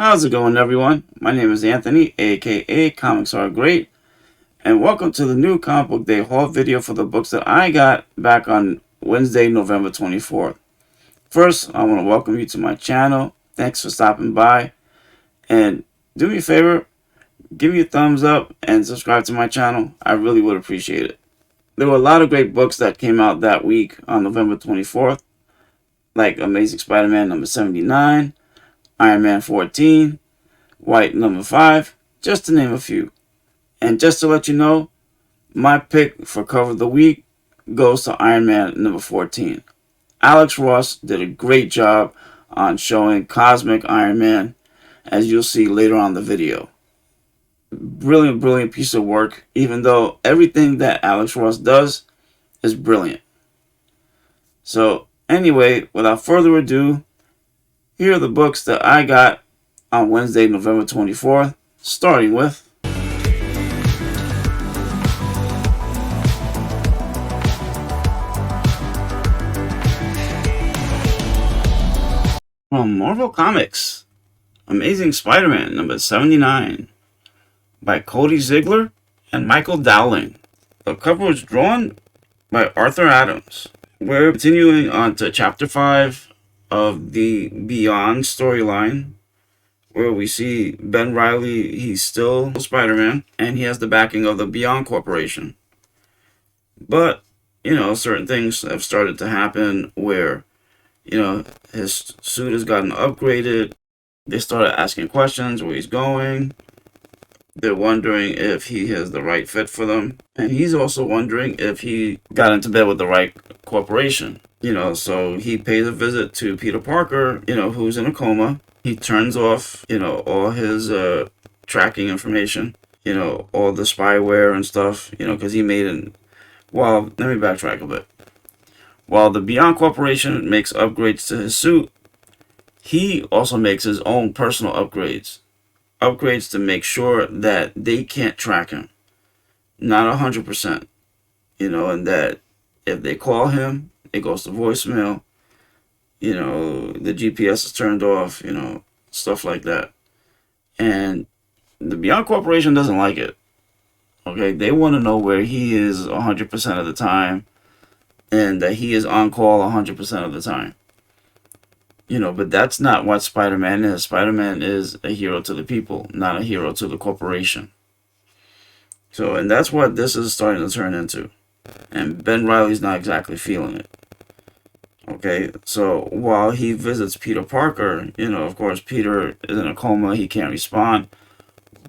How's it going, everyone? My name is Anthony, aka ComicsRGreat, and welcome to the new Comic Book Day haul video for the books that I got back on Wednesday, November 24th. First, I want to welcome you to my channel. Thanks for stopping by, and do me a favor, give me a thumbs up and subscribe to my channel. I really would appreciate it. There were a lot of great books that came out that week on November 24th, like Amazing Spider-Man number 79, Iron Man 14, White number 5, just to name a few. And just to let you know, my pick for cover of the week goes to Iron Man number 14. Alex Ross did a great job on showing Cosmic Iron Man, as you'll see later on in the video. Brilliant piece of work, even though everything that Alex Ross does is brilliant. So anyway, without further ado, here are the books that I got on Wednesday, November 24th, starting with from Marvel Comics, Amazing Spider-Man number 79 by Cody Ziegler and Michael Dowling. The cover was drawn by Arthur Adams. We're continuing on to Chapter 5 of the Beyond storyline, where we see Ben Reilly. He's still Spider-Man, and he has the backing of the Beyond Corporation. But, certain things have started to happen where, his suit has gotten upgraded. They started asking questions where he's going. They're wondering if he has the right fit for them. And he's also wondering if he got into bed with the right corporation. So he pays a visit to Peter Parker, who's in a coma. He turns off, all his tracking information, all the spyware and stuff, because he made it. Well, let me backtrack a bit. While the Beyond Corporation makes upgrades to his suit, he also makes his own personal upgrades. Upgrades to make sure that they can't track him. Not 100%, and that if they call him, it goes to voicemail, the GPS is turned off, stuff like that. And the Beyond Corporation doesn't like it. Okay, they want to know where he is 100% of the time, and that he is on call 100% of the time. But that's not what Spider-Man is. Spider-Man is a hero to the people, not a hero to the corporation. So, and that's what this is starting to turn into. And Ben Reilly's not exactly feeling it. Okay, so while he visits Peter Parker, of course, Peter is in a coma, he can't respond,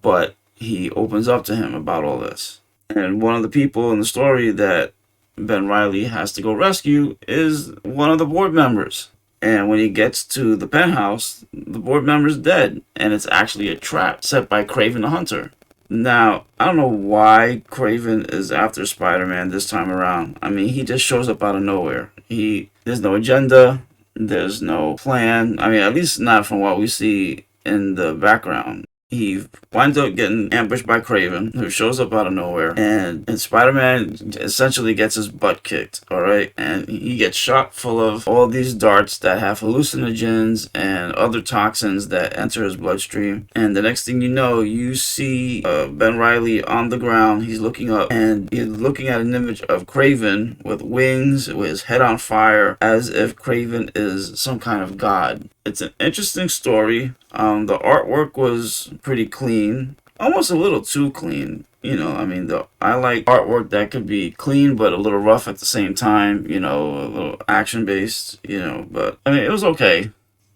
but he opens up to him about all this. And one of the people in the story that Ben Reilly has to go rescue is one of the board members. And when he gets to the penthouse, the board member's dead, and it's actually a trap set by Kraven the Hunter. Now, I don't know why Kraven is after Spider-Man this time around. I mean, he just shows up out of nowhere. There's no agenda, there's no plan. I mean, at least not from what we see in the background. He winds up getting ambushed by Kraven, who shows up out of nowhere, and Spider-Man essentially gets his butt kicked, alright? And he gets shot full of all these darts that have hallucinogens and other toxins that enter his bloodstream. And the next thing you know, you see Ben Reilly on the ground. He's looking up, and he's looking at an image of Kraven with wings, with his head on fire, as if Kraven is some kind of god. It's an interesting story. The artwork was pretty clean, almost a little too clean. I like artwork that could be clean but a little rough at the same time, a little action based, but I mean, it was okay.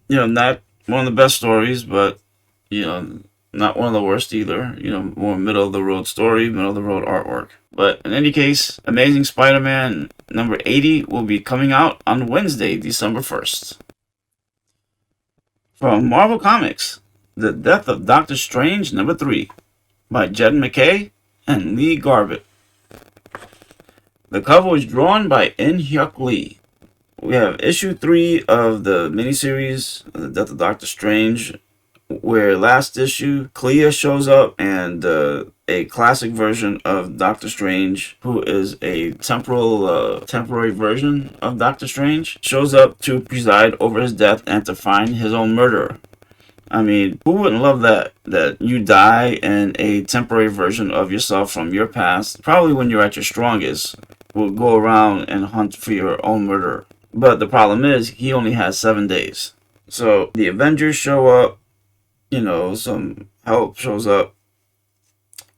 Not one of the best stories, but not one of the worst either. More middle of the road story, middle of the road artwork. But in any case, Amazing Spider-Man number 80 will be coming out on Wednesday, December 1st. From Marvel Comics, The Death of Doctor Strange number 3 by Jed MacKay and Lee Garbett. The cover was drawn by In-Hyuk Lee. We have issue 3 of the miniseries, The Death of Doctor Strange, where last issue, Clea shows up and a classic version of Doctor Strange, who is a temporary version of Doctor Strange, shows up to preside over his death and to find his own murderer. I mean, who wouldn't love that? That you die and a temporary version of yourself from your past, probably when you're at your strongest, will go around and hunt for your own murderer. But the problem is, he only has 7 days. So the Avengers show up, some help shows up,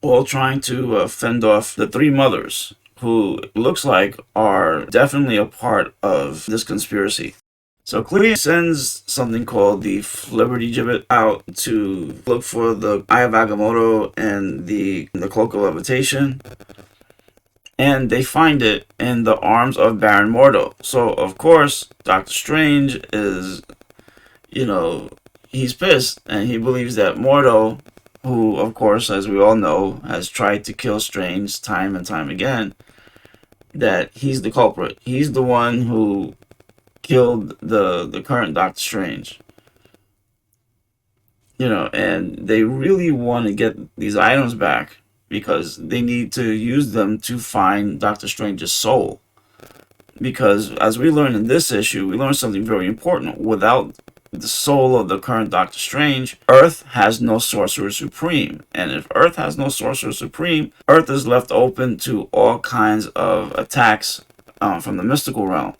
all trying to fend off the three mothers, who looks like are definitely a part of this conspiracy. So Clea sends something called the Liberty Gibbet out to look for the Eye of Agamotto and the Cloak of Levitation. And they find it in the arms of Baron Mordo. So, of course, Doctor Strange is, he's pissed. And he believes that Mordo, who, of course, as we all know, has tried to kill Strange time and time again, that he's the culprit. He's the one who killed the current Doctor Strange. And they really want to get these items back because they need to use them to find Doctor Strange's soul. Because as we learned in this issue, we learned something very important. Without the soul of the current Doctor Strange, Earth has no Sorcerer Supreme. And if Earth has no Sorcerer Supreme, Earth is left open to all kinds of attacks from the mystical realm.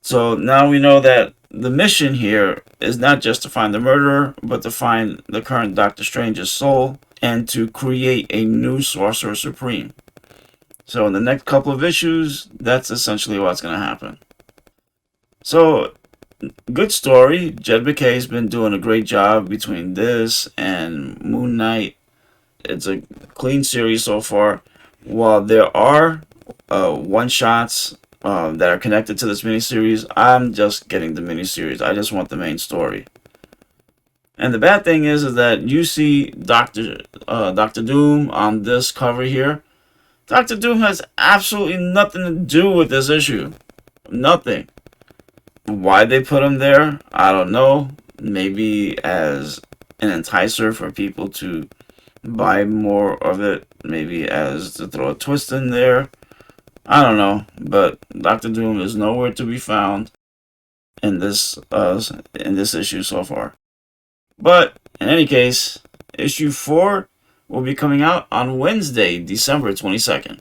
So now we know that the mission here is not just to find the murderer, but to find the current Doctor Strange's soul and to create a new Sorcerer Supreme. So in the next couple of issues, that's essentially what's going to happen. So, good story. Jed MacKay's been doing a great job between this and Moon Knight. It's a clean series so far. While there are one-shots that are connected to this miniseries, I'm just getting the miniseries. I just want the main story. And the bad thing is that you see Doctor Doom on this cover here. Doctor Doom has absolutely nothing to do with this issue. Nothing. Why they put him there, I don't know. Maybe as an enticer for people to buy more of it. Maybe as to throw a twist in there. I don't know, but Doctor Doom is nowhere to be found in this issue so far. But in any case, issue 4 will be coming out on Wednesday, December 22nd.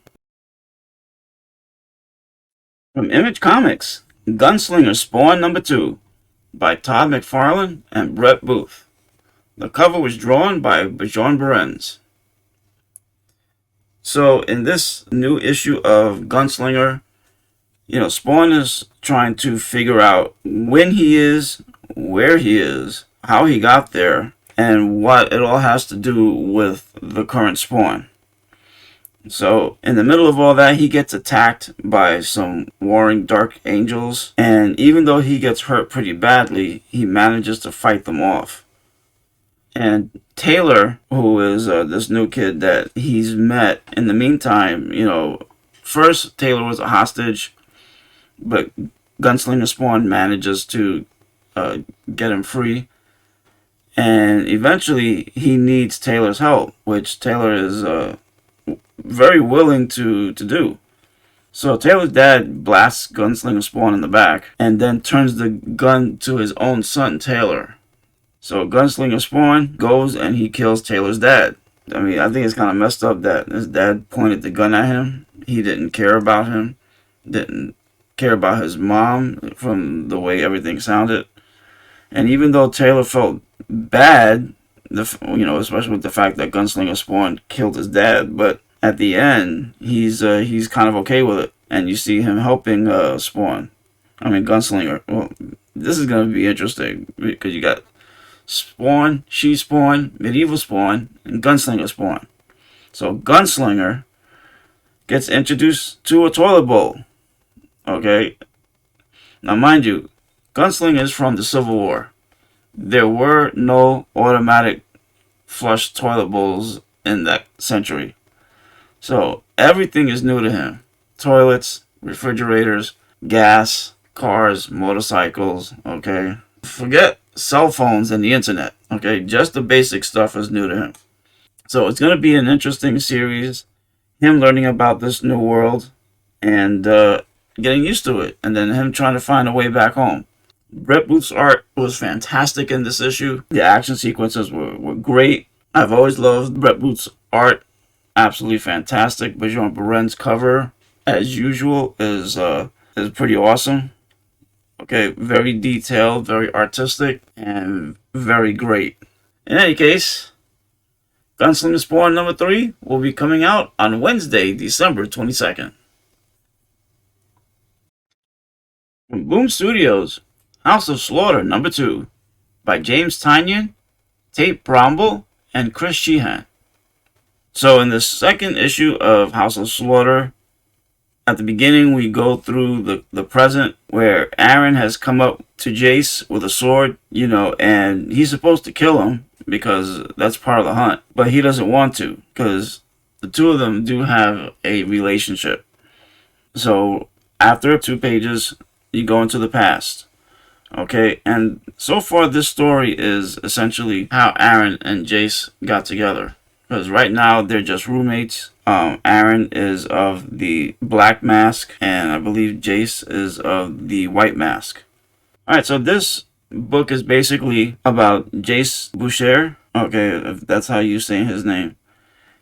From Image Comics, Gunslinger Spawn #2 by Todd McFarlane and Brett Booth. The cover was drawn by Bjorn Berens. So in this new issue of Gunslinger, Spawn is trying to figure out when he is, where he is, how he got there, and what it all has to do with the current Spawn. So in the middle of all that, he gets attacked by some warring dark angels, and even though he gets hurt pretty badly, he manages to fight them off. And Taylor, who is this new kid that he's met in the meantime, first Taylor was a hostage, but Gunslinger Spawn manages to get him free. And eventually he needs Taylor's help, which Taylor is very willing to do. So Taylor's dad blasts Gunslinger Spawn in the back and then turns the gun to his own son, Taylor. So Gunslinger Spawn goes and he kills Taylor's dad. I mean, I think it's kind of messed up that his dad pointed the gun at him. He didn't care about him. Didn't care about his mom from the way everything sounded. And even though Taylor felt bad, especially with the fact that Gunslinger Spawn killed his dad, but at the end, he's kind of okay with it. And you see him helping Gunslinger. Well, this is going to be interesting because you got Spawn, She-Spawn, Medieval Spawn, and Gunslinger Spawn. So Gunslinger gets introduced to a toilet bowl. Okay? Now mind you, Gunslinger is from the Civil War. There were no automatic flush toilet bowls in that century. So everything is new to him. Toilets, refrigerators, gas, cars, motorcycles, okay? Forget cell phones and the internet, okay? Just the basic stuff is new to him. So it's going to be an interesting series. Him learning about this new world and getting used to it. And then him trying to find a way back home. Brett Booth's art was fantastic in this issue. The action sequences were great. I've always loved Brett Booth's art. Absolutely fantastic. Bjorn Beren's cover, as usual, is pretty awesome. Okay, very detailed, very artistic, and very great. In any case, Gunslinger Spawn number 3 will be coming out on Wednesday, December 22nd. From Boom Studios, House of Slaughter number 2 by James Tynion, Tate Bromble, and Chris Sheehan. So in the second issue of House of Slaughter, at the beginning we go through the present where Aaron has come up to Jace with a sword, and he's supposed to kill him because that's part of the hunt. But he doesn't want to because the two of them do have a relationship. So after 2 pages, you go into the past. Okay, and so far this story is essentially how Aaron and Jace got together. Because right now they're just roommates. Aaron is of the black mask, and I believe Jace is of the white mask. Alright, so this book is basically about Jace Boucher. Okay, if that's how you say his name.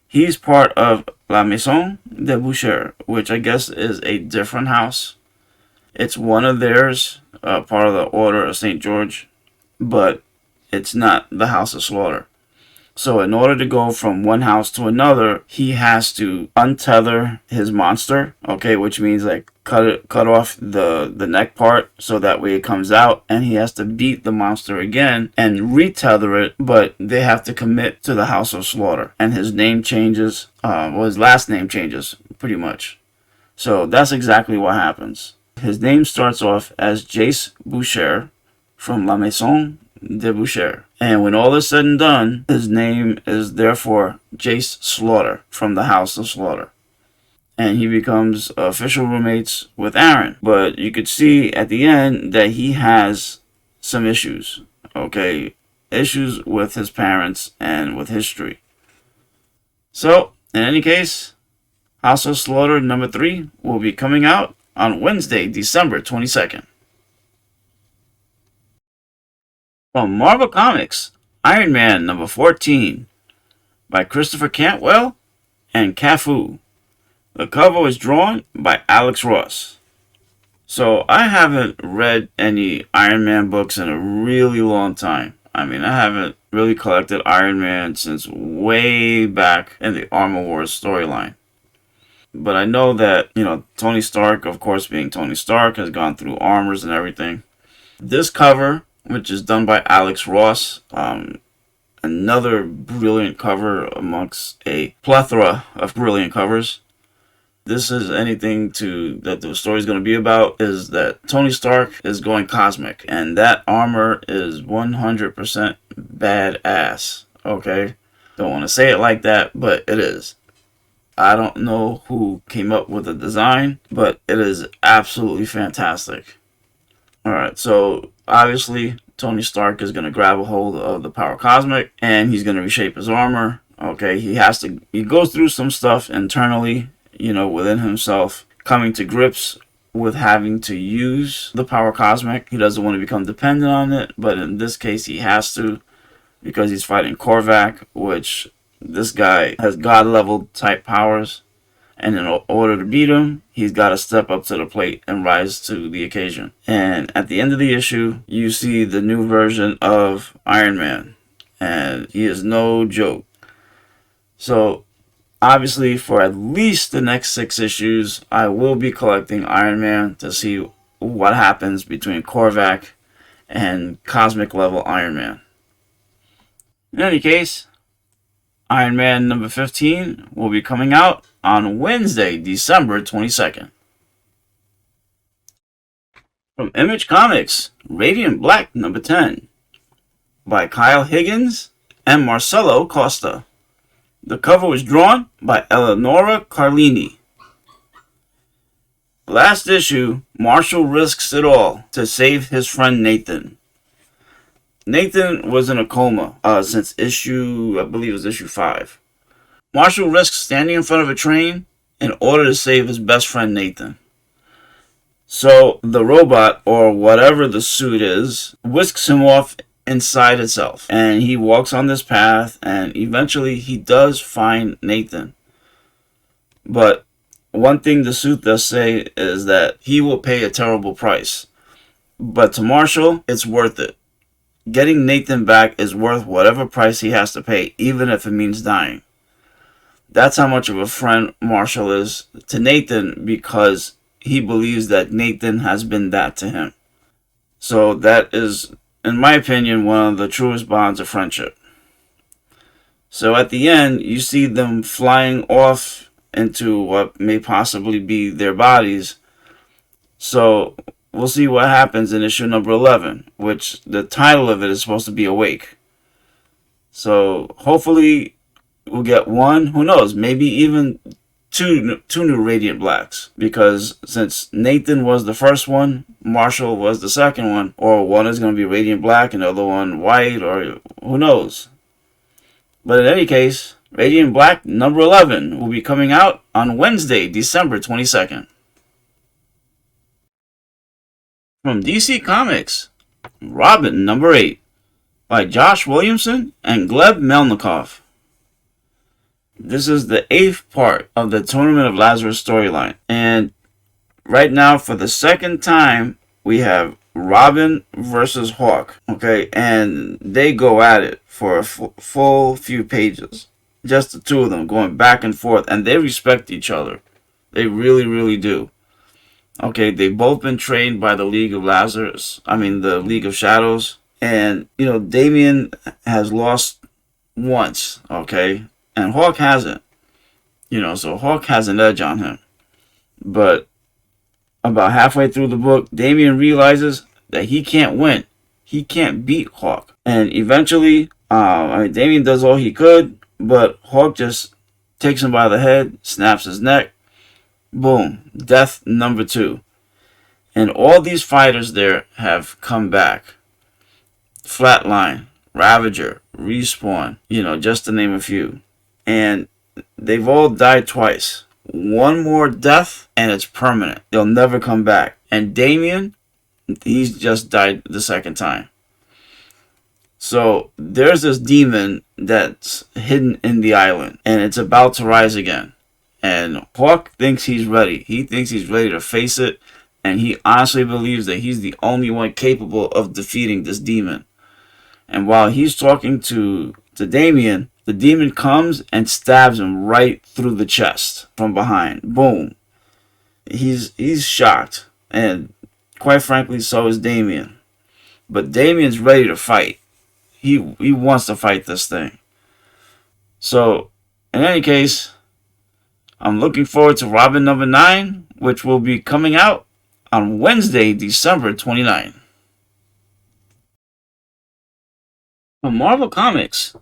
He's part of La Maison de Boucher, which I guess is a different house. It's one of theirs, part of the Order of St. George, but it's not the House of Slaughter. So in order to go from one house to another, he has to untether his monster, okay, which means like cut off the neck part so that way it comes out, and he has to beat the monster again and retether it, but they have to commit to the House of Slaughter, and his name changes, his last name changes pretty much. So that's exactly what happens. His name starts off as Jace Boucher from La Maison de Boucher. And when all is said and done, his name is therefore Jace Slaughter from the House of Slaughter. And he becomes official roommates with Aaron. But you could see at the end that he has some issues. Okay, issues with his parents and with history. So, in any case, House of Slaughter number 3 will be coming out on Wednesday, December 22nd. From Marvel Comics, Iron Man number 14 by Christopher Cantwell and Cafu. The cover was drawn by Alex Ross. So I haven't read any Iron Man books in a really long time. I mean, I haven't really collected Iron Man since way back in the Armor Wars storyline. But I know that, Tony Stark, of course being Tony Stark, has gone through armors and everything. This cover, which is done by Alex Ross, another brilliant cover amongst a plethora of brilliant covers. This is anything that the story is going to be about, is that Tony Stark is going cosmic, and that armor is 100% badass. Okay? Don't want to say it like that, but it is. I don't know who came up with the design, but it is absolutely fantastic. Alright, so obviously Tony Stark is going to grab a hold of the power cosmic, and he's going to reshape his armor. Okay, he goes through some stuff internally, within himself, coming to grips with having to use the power cosmic. He doesn't want to become dependent on it, but in this case he has to, because he's fighting Korvac, which this guy has god level type powers, and in order to beat him, he's got to step up to the plate and rise to the occasion. And at the end of the issue, you see the new version of Iron Man, and he is no joke. So obviously for at least the next 6 issues, I will be collecting Iron Man to see what happens between Korvac and cosmic level Iron Man. In any case, Iron Man number 15 will be coming out on Wednesday, December 22nd. From Image Comics, Radiant Black number 10 by Kyle Higgins and Marcelo Costa. The cover was drawn by Eleonora Carlini. Last issue, Marshall risks it all to save his friend Nathan. Nathan was in a coma since issue 5. Marshall risks standing in front of a train in order to save his best friend Nathan. So the robot, or whatever the suit is, whisks him off inside itself. And he walks on this path, and eventually he does find Nathan. But one thing the suit does say is that he will pay a terrible price. But to Marshall, it's worth it. Getting Nathan back is worth whatever price he has to pay, even if it means dying. That's how much of a friend Marshall is to Nathan, because he believes that Nathan has been that to him. So that is, in my opinion, one of the truest bonds of friendship. So at the end, you see them flying off into what may possibly be their bodies. So we'll see what happens in issue number 11, which the title of it is supposed to be Awake. So hopefully we'll get one, who knows, maybe even two new Radiant Blacks. Because since Nathan was the first one, Marshall was the second one, or one is going to be Radiant Black and the other one white, or who knows. But in any case, Radiant Black number 11 will be coming out on Wednesday, December 22nd. From DC Comics, Robin number 8 by Josh Williamson and Gleb Melnikov. This is the 8th part of the Tournament of Lazarus storyline. And right now, for the second time, we have Robin versus Hawk. Okay, and they go at it for a full few pages. Just the two of them going back and forth. And they respect each other. They really, really do. Okay, they've both been trained by the League of Lazarus. The League of Shadows. And, Damian has lost once. Okay, and Hawk hasn't. So Hawk has an edge on him. But about halfway through the book, Damian realizes that he can't win. He can't beat Hawk. And eventually, Damian does all he could, but Hawk just takes him by the head, snaps his neck. Boom. Death number 2. And all these fighters there have come back. Flatline, Ravager, Respawn, just to name a few. And they've all died twice. One more death and it's permanent. They'll never come back. And Damian, he's just died the second time. So there's this demon that's hidden in the island, and it's about to rise again. And Hawk thinks he's ready. He thinks he's ready to face it, and he honestly believes that he's the only one capable of defeating this demon. And while he's talking to Damian, the demon comes and stabs him right through the chest from behind. Boom. He's shocked, and quite frankly, so is Damian. But Damian's ready to fight. He wants to fight this thing. So, in any case, I'm looking forward to Robin number 9, which will be coming out on Wednesday, December 29th. From Marvel Comics,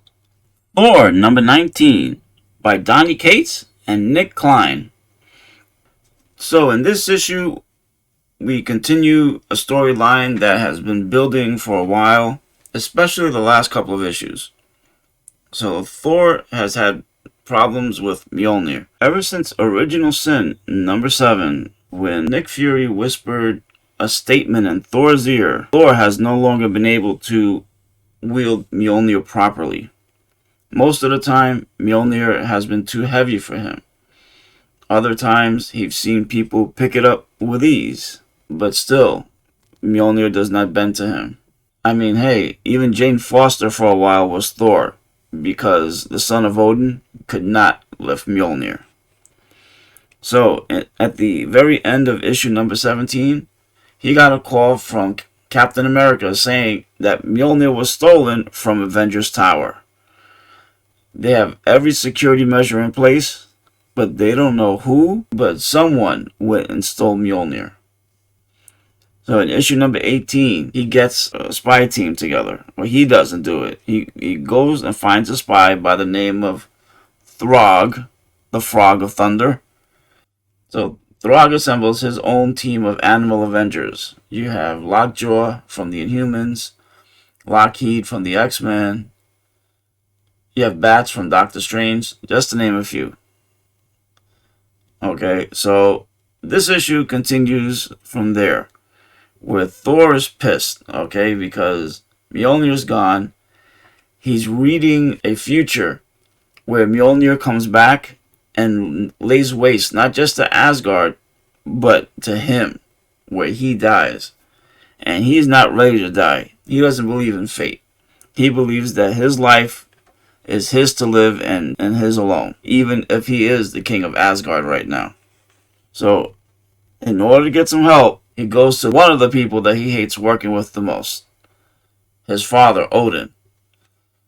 Thor number 19 by Donny Cates and Nick Klein. So in this issue, we continue a storyline that has been building for a while, especially the last couple of issues. So Thor has had problems with Mjolnir ever since Original Sin number 7, when Nick Fury whispered a statement in Thor's ear. Thor has no longer been able to wield Mjolnir properly. Most of the time, Mjolnir has been too heavy for him. Other times, he's seen people pick it up with ease. But still, Mjolnir does not bend to him. Hey, even Jane Foster for a while was Thor, because the son of Odin could not lift Mjolnir. So, at the very end of issue number 17, he got a call from Captain America saying that Mjolnir was stolen from Avengers Tower. They have every security measure in place, but they don't know who, but someone went and stole Mjolnir. So in issue number 18, he gets a spy team together. Well, he doesn't do it. He goes and finds a spy by the name of Throg, the Frog of Thunder. So Throg assembles his own team of animal avengers. You have Lockjaw from the Inhumans, Lockheed from the X-Men. You have Bats from Doctor Strange, just to name a few. Okay, so this issue continues from there, where Thor is pissed, okay, because Mjolnir's gone. He's reading a future where Mjolnir comes back and lays waste not just to Asgard, but to him, where he dies. And he's not ready to die. He doesn't believe in fate. He believes that his life is his to live and his alone, even if he is the king of Asgard right now. So, in order to get some help, he goes to one of the people that he hates working with the most, his father, Odin.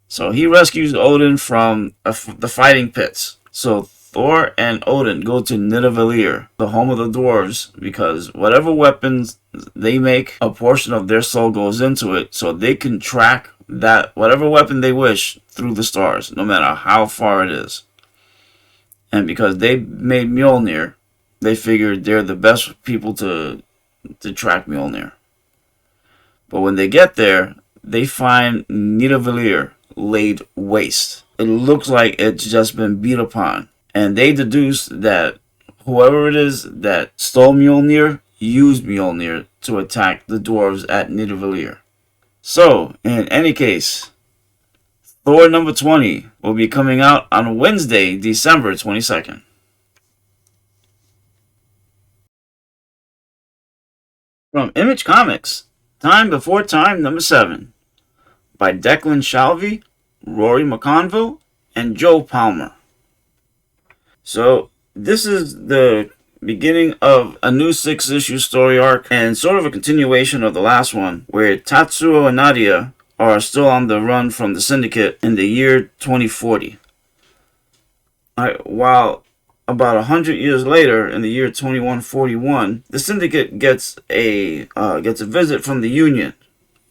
So he rescues Odin from the fighting pits. So Thor and Odin go to Nidavellir, the home of the dwarves, because whatever weapons they make, a portion of their soul goes into it, so they can track that whatever weapon they wish through the stars, no matter how far it is. And because they made Mjolnir, they figured they're the best people to track Mjolnir. But when they get there, they find Nidavellir laid waste. It looks like it's just been beat upon. And they deduce that whoever it is that stole Mjolnir used Mjolnir to attack the dwarves at Nidavellir. So, in any case, Thor number 20 will be coming out on Wednesday, December 22nd. From Image Comics, Time Before Time number 7, by Declan Shalvey, Rory McConville, and Joe Palmer. So, this is the beginning of a new 6-issue story arc, and sort of a continuation of the last one, where Tatsuo and Nadia are still on the run from the Syndicate in the year 2040. While about 100 years later, in the year 2141, the Syndicate gets a visit from the Union.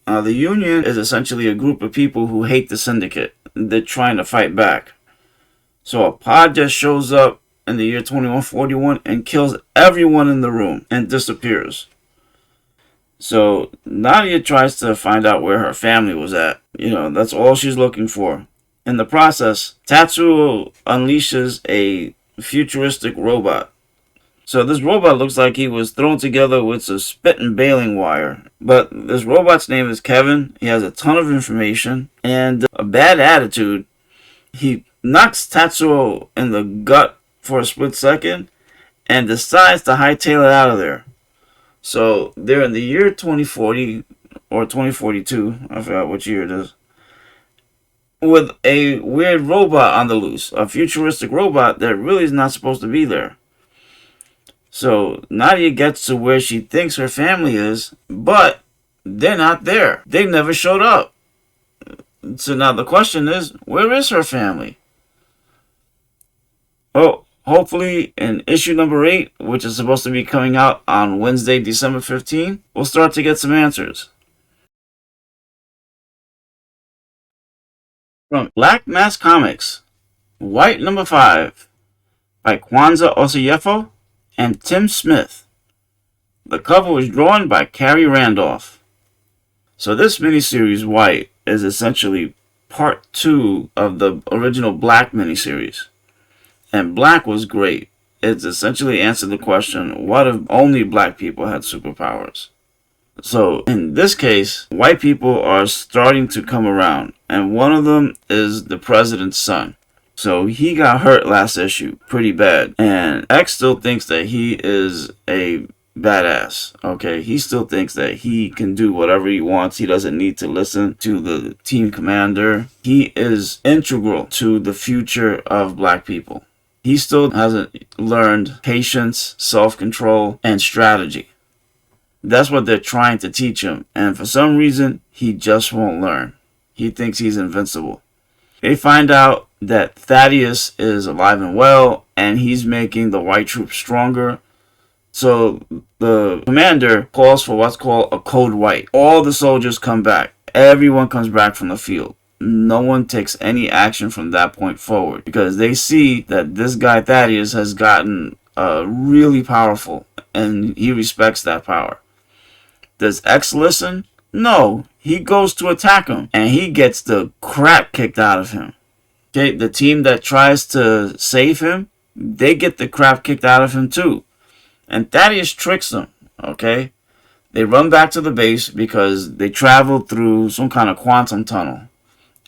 The Union is essentially a group of people who hate the Syndicate. They're trying to fight back. So a pod just shows up in the year 2141 and kills everyone in the room and disappears. So Nadia tries to find out where her family was at. That's all she's looking for. In the process, Tatsuo unleashes a futuristic robot. So this robot looks like he was thrown together with a spit and baling wire. But this robot's name is Kevin. He has a ton of information and a bad attitude. He knocks Tatsuo in the gut for a split second and decides to hightail it out of there. So they're in the year 2040 or 2042, I forgot which year it is, with a weird robot on the loose, a futuristic robot that really is not supposed to be there. So Nadia gets to where she thinks her family is, but they're not there. They never showed up. So now the question is, where is her family? Oh, hopefully in issue number 8, which is supposed to be coming out on Wednesday, December 15th, we'll start to get some answers. From Black Mass Comics, White number 5, by Kwanzaa Osayefo and Tim Smith. The cover was drawn by Carrie Randolph. So this miniseries, White, is essentially part 2 of the original Black miniseries. And Black was great. It's essentially answered the question, what if only black people had superpowers? So in this case, white people are starting to come around, and one of them is the president's son. So he got hurt last issue pretty bad, and X still thinks that he is a badass. Okay, he still thinks that he can do whatever he wants. He doesn't need to listen to the team commander. He is integral to the future of black people. He still hasn't learned patience, self-control, and strategy. That's what they're trying to teach him, and for some reason, he just won't learn. He thinks he's invincible. They find out that Thaddeus is alive and well, and he's making the white troops stronger. So the commander calls for what's called a code white. All the soldiers come back. Everyone comes back from the field. No one takes any action from that point forward, because they see that this guy Thaddeus has gotten really powerful, and he respects that power. Does X listen? No, he goes to attack him, and he gets the crap kicked out of him. Okay, the team that tries to save him, they get the crap kicked out of him too. And Thaddeus tricks them, okay? They run back to the base because they travel through some kind of quantum tunnel.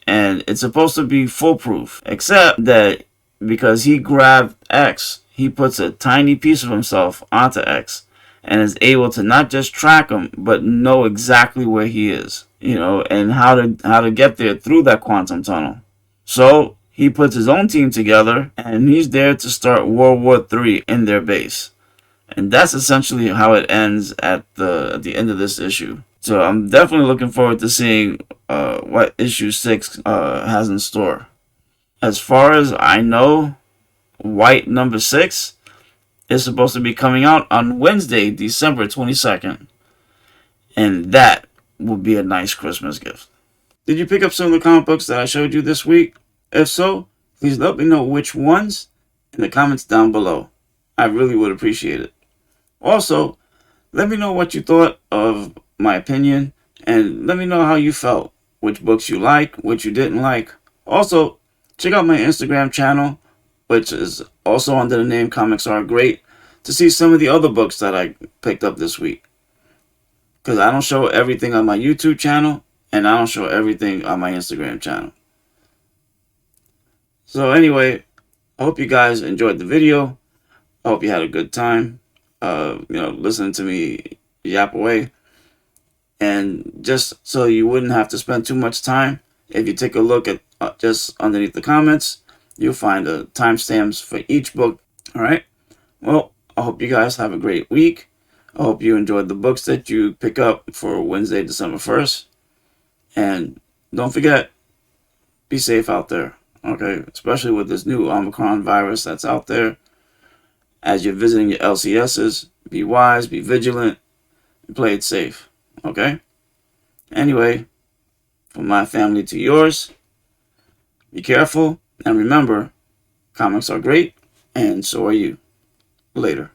And it's supposed to be foolproof. Except that because he grabbed X, he puts a tiny piece of himself onto X and is able to not just track him, but know exactly where he is, you know, and how to get there through that quantum tunnel. So he puts his own team together, and he's there to start World War III in their base. And that's essentially how it ends at the end of this issue. So I'm definitely looking forward to seeing what issue 6 has in store. As far as I know, White number 6 is supposed to be coming out on Wednesday, December 22nd. And that will be a nice Christmas gift. Did you pick up some of the comic books that I showed you this week? If so, please let me know which ones in the comments down below. I really would appreciate it. Also, let me know what you thought of my opinion, and let me know how you felt. Which books you like, which you didn't like. Also, check out my Instagram channel, which is also under the name ComicsRGreat, to see some of the other books that I picked up this week. Because I don't show everything on my YouTube channel, and I don't show everything on my Instagram channel. So anyway, I hope you guys enjoyed the video. I hope you had a good time, listening to me yap away. And just so you wouldn't have to spend too much time, if you take a look at just underneath the comments, you'll find the timestamps for each book. Alright? Well, I hope you guys have a great week. I hope you enjoyed the books that you pick up for Wednesday, December 1st. And don't forget, be safe out there. Okay? Especially with this new Omicron virus that's out there. As you're visiting your LCSs, be wise, be vigilant, and play it safe. Okay? Anyway, from my family to yours, be careful, and remember, comics are great, and so are you. Later.